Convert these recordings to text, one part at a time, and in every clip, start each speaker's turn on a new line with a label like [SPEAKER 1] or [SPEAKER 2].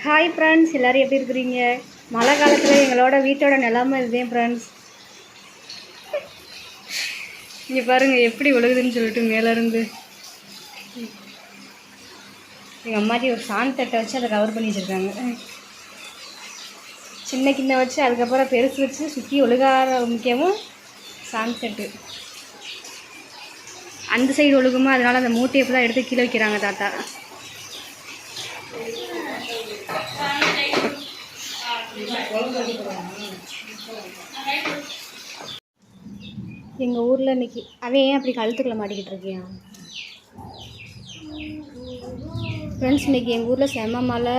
[SPEAKER 1] Hi friends, எல்லோரும் எப்படி இருக்கிறீங்க? மழை காலத்தில் எங்களோட வீட்டோட நிலைமை இதுதான் ஃப்ரெண்ட்ஸ். இங்கே பாருங்கள் எப்படி ஒழுகுதுன்னு சொல்லிட்டு மேலேருந்து எங்கள் அம்மாட்டி ஒரு சாந்தட்டை வச்சு அதை கவர் பண்ணி வச்சுருக்காங்க. சின்ன கிண்ணை வச்சு அதுக்கப்புறம் பெருசு வச்சு சுற்றி ஒழுக ஆரம்பிக்கவும் சாந்தட்டு அந்த சைடு ஒழுகுமா, அதனால் அந்த மூட்டையை ஃபுல்லாக எடுத்து கீழே வைக்கிறாங்க தாத்தா. எங்கள் ஊரில் இன்றைக்கி அவன் ஏன் அப்படி கழுத்துக்குள்ளே மாட்டிக்கிட்டு இருக்கியான் ஃப்ரெண்ட்ஸ்? இன்றைக்கி எங்கள் ஊரில் செம மழை,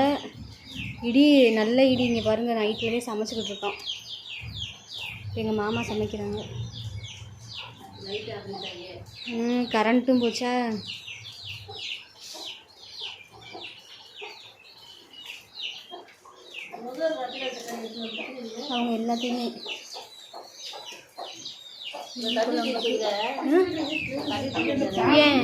[SPEAKER 1] இடி, நல்ல இடி. இங்கே பாருங்கள், நைட்லேயே சமைச்சிக்கிட்டு இருக்கோம். எங்கள் மாமா சமைக்கிறாங்க. கரண்ட்டும் போச்சா. அவங்க எல்லாத்தையுமே ஏன்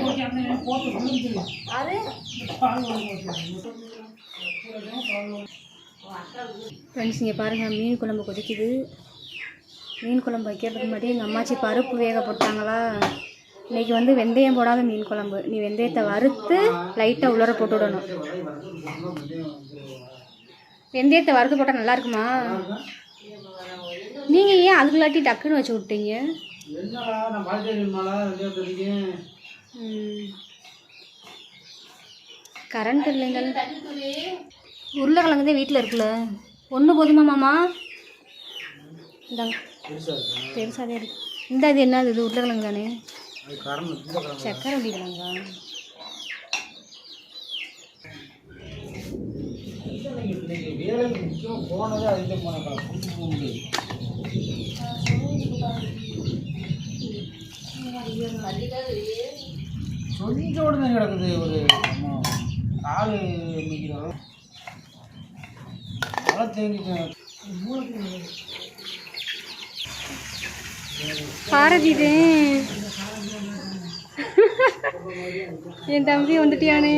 [SPEAKER 1] ஃப்ரெண்ட்ஸ் இங்கே பாருங்கள், மீன் குழம்பு கொதிக்குது. மீன் குழம்பு வைக்கிறதுக்கு முன்னாடி எங்கள் அம்மாச்சி பருப்பு வேக போட்டாங்களா. இன்றைக்கி வந்து வெந்தயம் போடாத மீன் குழம்பு. நீ வெந்தயத்தை வறுத்து லைட்டாக உள்ளர போட்டு விடணும். வெந்தயத்தை வறுத்து போட்டால் நல்லா இருக்குமா? நீங்கள் ஏன் அதுக்குள்ளாட்டி டக்குன்னு வச்சு விட்டீங்க? கரண்ட் இல்லைங்கள். உருளைக்கிழங்கு தான் வீட்டில் இருக்குல்ல, ஒன்று போதுமா மாமா? இந்தாங்க, பெருசாகவே இருக்கு. இந்த இது என்னது? இது உருளைக்கிழங்கு தானே? சக்கரை உருளைக்கிழங்கா?
[SPEAKER 2] கொஞ்சோடு தான் கிடக்குது. ஒரு 4 மழை தேங்கிட்டு
[SPEAKER 1] பாரதிதே என் தம்பி வந்துட்டியானே.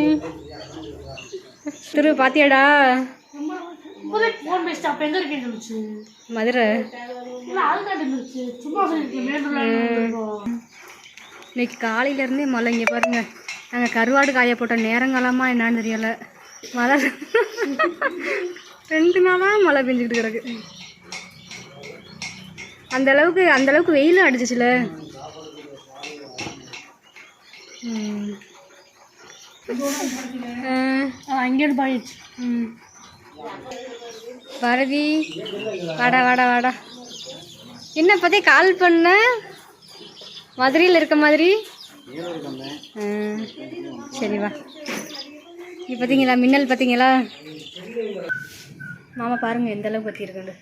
[SPEAKER 1] திரு பாத்தியாடா? மதுரை. இன்னைக்கு காலையிலேருந்தே மழை. இங்கே பாருங்கள், நாங்கள் கருவாடு காய போட்ட நேரங்காலமாக என்னான்னு தெரியலை. மழை 2 நாளாக மழை பெஞ்சிக்கிட்டு கிடக்கு. அந்த அளவுக்கு வெயிலும் அடிச்சிச்சுல. அங்கேயும் பாயிடுச்சு. பாரதி, வாடா வாடா வாடா. என்ன பற்றி கால் பண்ண? மதுரையில் இருக்க மாதிரி. சரி வா. இப்போ பார்த்தீங்களா மின்னல்? பார்த்தீங்களா மாமா? பாருங்கள் எந்த அளவுக்கு பற்றி இருக்குண்டு.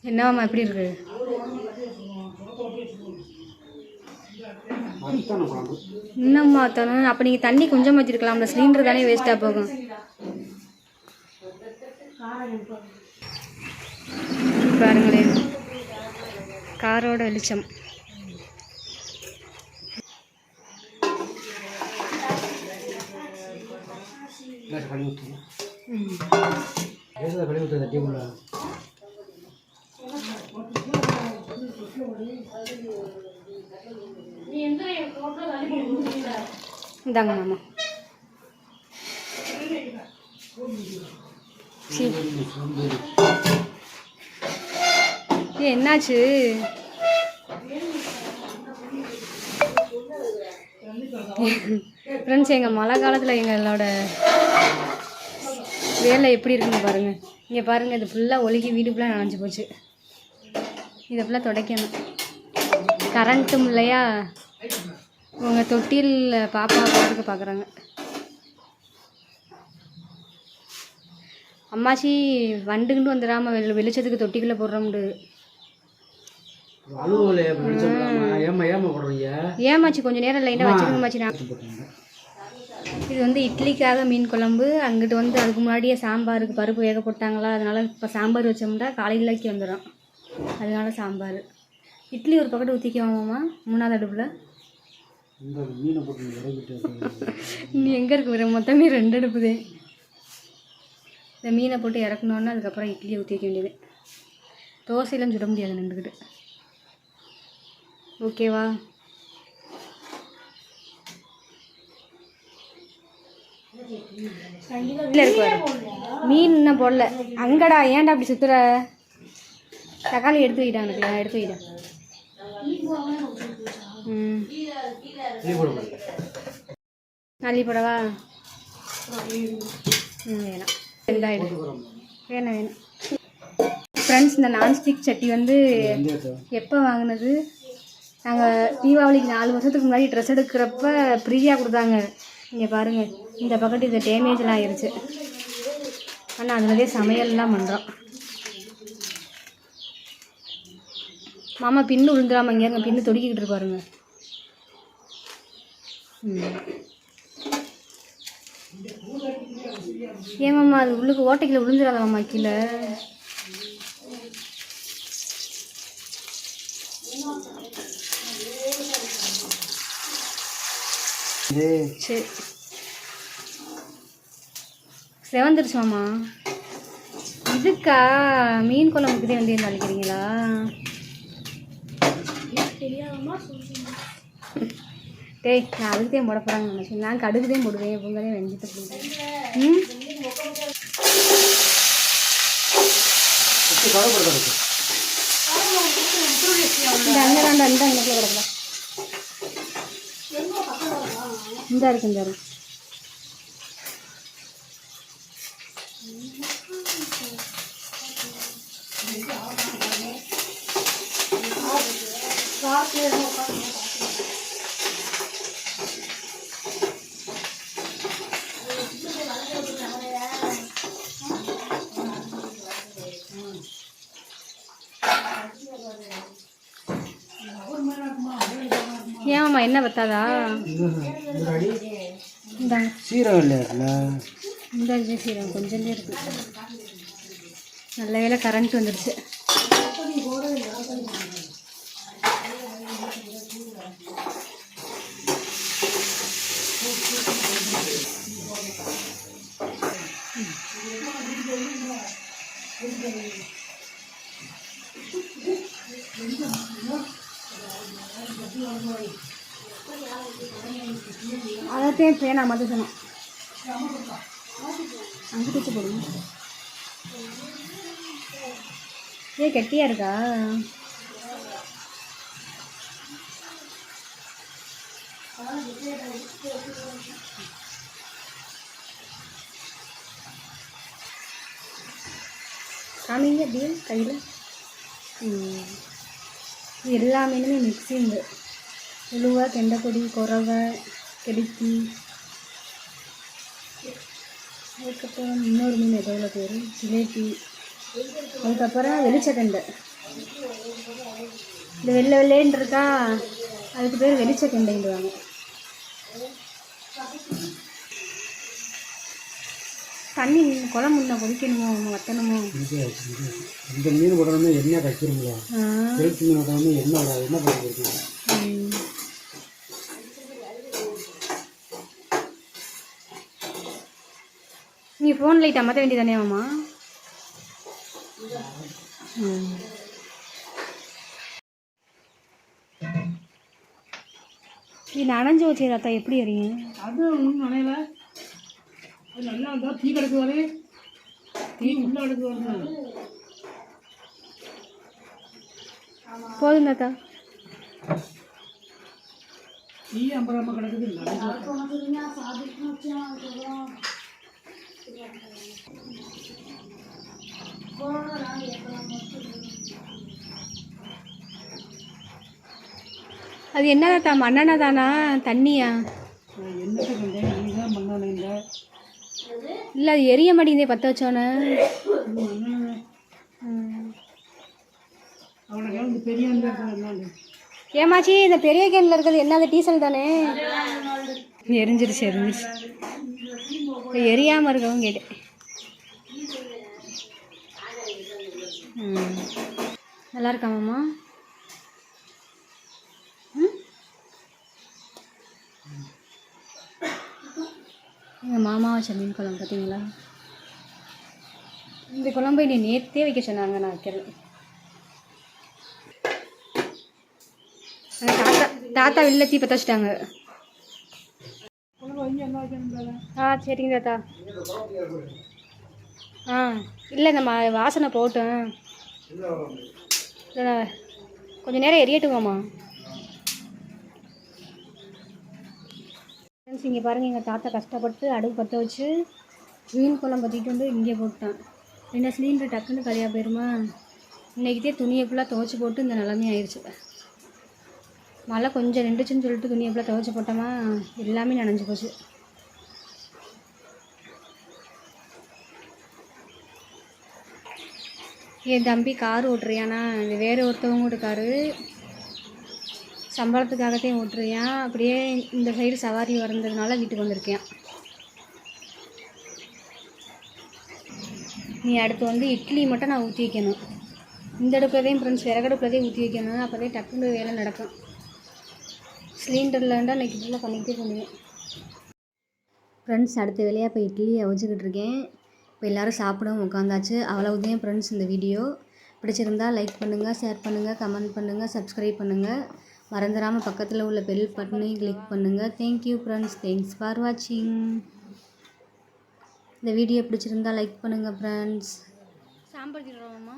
[SPEAKER 1] என்னவாம்மா எப்படி இருக்கு? இன்னும் மாற்றணும். அப்போ நீங்கள் தண்ணி கொஞ்சம் வச்சுருக்கலாம்ல, சிலிண்டர் தானே வேஸ்ட்டாக போகும். பாருங்களேன், காரோட வெளிச்சம். இந்தாங்க மாமா. என்னாச்சு? ஃப்ரெண்ட்ஸ், எங்கள் மழை காலத்தில் எங்களோட வேலை எப்படி இருக்குன்னு பாருங்கள். இங்கே பாருங்கள், இது ஃபுல்லாக ஒழுகி வீடு ஃபுல்லாக நனைஞ்சி போச்சு. இதை ஃபுல்லாக துடைக்கணும். கரண்ட்டும் இல்லையா. உங்கள் தொட்டில் பாப்பா போகிறதுக்கு பார்க்குறாங்க. அம்மாச்சி வண்டுக்கிட்டு வந்துடாமல் வெளிச்சத்துக்கு தொட்டிக்குள்ளே போடுறோம்ண்டு. ஏமாச்சி கொஞ்சம் நேரம் லைட்டாக வச்சுக்கோங்கம்மாச்சி. நான் இது வந்து இட்லிக்காக மீன் குழம்பு. அங்கிட்டு வந்து அதுக்கு முன்னாடியே சாம்பாருக்கு பருப்பு வேக போட்டாங்களா, அதனால் இப்போ சாம்பார் வச்சோம்னா காலையிலக்கு வந்துடும். அதனால சாம்பார். இட்லி ஒரு பக்கெட் ஊற்றிக்குவாமாம்மா 3வது அடுப்பில்.
[SPEAKER 2] இந்த மீனை போட்டு இறக்கிட்டு
[SPEAKER 1] நீ எங்கே இருக்கு வர மொத்தமே 2 அடுப்புதே. இந்த மீனை போட்டு இறக்கணுன்னா அதுக்கப்புறம் இட்லியை ஊற்றி வைக்க வேண்டியது. தோசையெல்லாம் சுட முடியாது நின்றுக்கிட்டு. ஓகேவா? இல்லை இருக்கு வர மீன் இன்னும் போடல. அங்கடா ஏன்டா அப்படி சுற்றுற? தக்காளி எடுத்து வைட்டான் எனக்கு, நான் எடுத்து வைட்டேன். நல்லி போடவா? வேணாம், வேணாம் வேணாம். ஃப்ரெண்ட்ஸ், இந்த நான்ஸ்டிக் சட்டி வந்து எப்போ வாங்கினது? நாங்கள் தீபாவளிக்கு 4 வருஷத்துக்கு முன்னாடி ட்ரெஸ் எடுக்கிறப்ப ஃப்ரீயாக கொடுத்தாங்க. இங்கே பாருங்கள், இந்த பக்கத்து இது டேமேஜ்லாம் ஆயிடுச்சு. ஆனால் அதுலேயே சமையல்லாம் பண்ணுறோம். மாமா பின்னு விழுந்துடாம இங்கே பின்னு தொடிக்கிட்டு இருப்பாருங்க. ஏமாம்மா அது உள்ளுக்கு ஓட்டைக்கில் விழுந்துடாதாம்மா கீழே. சரி, செவந்துருச்சோம்மா. இதுக்கா மீன் குழம்புக்குதே வந்து அழைக்கிறீங்களா? டேய், நான் அதுக்குதான் போட போகிறாங்க நினச்சேன். நான் கடுகுதான் போடுவேன், இவங்களே வெஞ்சிட்டு போடுவேன். இந்த அங்கே வேண்டாம், இந்த அங்கே கிடக்குதா? இந்த இருக்கு, இந்த இருக்கு. ஏமாம்மா என்ன பத்தாதா? இந்த
[SPEAKER 2] சீரகம் இல்லையா?
[SPEAKER 1] இந்த சீரகம் கொஞ்சமே இருக்கு. நல்ல வேளை கரண்ட் வந்துடுச்சு. அதைத்தான் பேனா மதுசனம் அங்கே தச்சு போடுங்க. ஏன் கெட்டியாக இருக்கா? காமிங்க அப்படியே கையில். எல்லா மீனுமே மிக்ஸிங்க. உளுவை, கெண்டைப்பொடி, குறவை, கெடுக்கி, அதுக்கப்புறம் இன்னொரு மீன் எதோ பேர் ஜிலேபி, அதுக்கப்புறம் வெளிச்சக்கெண்டை. இந்த வெள்ளை வெள்ளைன்னு இருக்கா, அதுக்கு பேர் வெளிச்சக்கெண்டைன்றாங்க. தண்ணி குழம்பு இன்னும் கொதிக்கணுமோ வத்தணுமோ?
[SPEAKER 2] இந்த மீன் உடனே எண்ணெய் வைக்கிறோங்களா? மீன் உடனே எண்ணெய் என்ன பண்ணி
[SPEAKER 1] நீ ஃபோன் லைட் அமர்த்த வேண்டியதானே மாமா? நீ நனைஞ்சு வச்சு தாத்தா எப்படி அறிங்க?
[SPEAKER 2] அது ஒன்றும் நனையல. அது நல்லா இருந்தால் தீ கிடக்கு வரே, தீ உள்ள கிடக்கு வருது.
[SPEAKER 1] போதும் தாத்தா.
[SPEAKER 2] தீ அம்பராம கிடக்குது.
[SPEAKER 1] அது என்ன தாத்தா, மண்ணெண்ணா தானா தண்ணியா? இல்லை அது எரிய மாட்டேங்குதே பற்ற வச்சோன்னே. ஏமாச்சி இந்த பெரிய கேனில் இருக்கிறது என்ன? அது டீசல் தானே? எரிஞ்சிருச்சு எரிஞ்சிருச்சு. எரியாமல் இருக்கவும் கேட்டேன். நல்லா இருக்காமாம்மா? மாமா வச்ச மீன் குழம்பு பார்த்தீங்களா? இந்த குழம்பு என்னை நேற்றே வைக்க சொன்னாங்க, நான் வைக்கிறேன். தாத்தா வெளில தீ பற்ற வச்சுட்டாங்க. சரிங்க தாத்தா. இல்லை நம்ம வாசனை போட்டோம், கொஞ்சம் நேரம் எரியட்டுமாம்மா. ஃப்ரெண்ட்ஸ் இங்கே பாருங்கள், எங்கள் தாத்தா கஷ்டப்பட்டு அடுப்பு பற்ற வச்சு மீன் குழம்பு பற்றிட்டு வந்து இங்கே போட்டான். 2 சிலிண்டர் டக்குன்னு கரையாக போயிருமா. இன்றைக்கிட்டே துணியை ஃபுல்லாக துவைச்சி போட்டு இந்த நிலமே ஆயிடுச்சு. மழை கொஞ்சம் நின்றுச்சுன்னு சொல்லிட்டு துணியை ஃபுல்லாக துவைச்சி போட்டோமா, எல்லாமே நனைஞ்சு போச்சு. என் தம்பி கார் ஓட்டுறியானா, இது வேறு ஒருத்தவங்களோட காரு, சம்பளத்துக்காகத்தான் ஓட்டுறியான். அப்படியே இந்த சைடு சவாரி வந்ததுனால வீட்டுக்கு வந்திருக்கேன். நீ அடுத்து வந்து இட்லி மட்டும் நான் ஊற்றி வைக்கணும். இந்த அடுப்புலதையும் ஃப்ரெண்ட்ஸ் விறகடுப்புலதையும் ஊற்றி வைக்கணும், அப்போதே டக்குன்னு வேலை நடக்கும். சிலிண்டரில் இருந்தால் இன்றைக்கி ஃபுல்லாக பண்ணிக்கிட்டே பண்ணுவேன். ஃப்ரெண்ட்ஸ் அடுத்த வேலையாக இப்போ இட்லி அவிச்சிக்கிட்டு இருக்கேன். இப்போ எல்லோரும் சாப்பிடவும் உட்காந்தாச்சு. அவ்வளவுதான் ஃப்ரெண்ட்ஸ் இந்த வீடியோ. பிடிச்சிருந்தால் லைக் பண்ணுங்கள், ஷேர் பண்ணுங்கள், கமெண்ட் பண்ணுங்கள், சப்ஸ்கிரைப் பண்ணுங்கள். மறந்துடாமல் பக்கத்தில் உள்ள பெல் பட்டனையும் கிளிக் பண்ணுங்கள். தேங்க்யூ ஃப்ரெண்ட்ஸ், தேங்க்ஸ் ஃபார் வாட்சிங். இந்த வீடியோ பிடிச்சிருந்தால் லைக் பண்ணுங்கள் ஃப்ரெண்ட்ஸ். சாம்பார் தீடுறோம்மா.